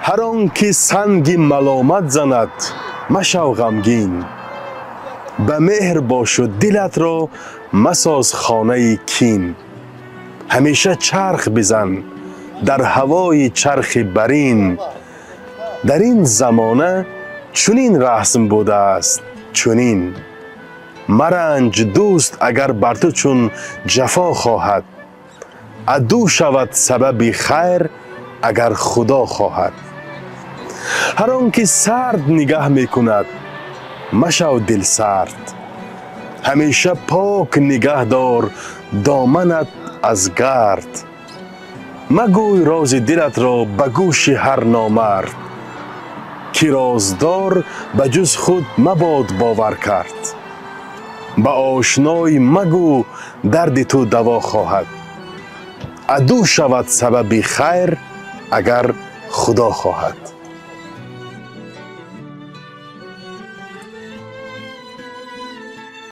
هر آن که سنگ ملامت زند مشو غمگین، به مهر باش و دلت را مساز خانه کین. همیشه چرخ بزن در هوای چرخ برین، در این زمانه چنین رسم بوده است چنین. مرنج دوست اگر بر تو چون جفا خواهد، عدو شود سبب خیر اگر خدا خواهد. هر آن که سرد نگه می کند مشو دل سرد، همیشه پاک نگه دار دامنت از گرد. مگوی راز دلت را به گوش هر نامرد، که رازدار به جز خود مباد باور کرد. به آشنای مگو درد تو دوا خواهد، عدو شود سبب خیر اگر خدا خواهد.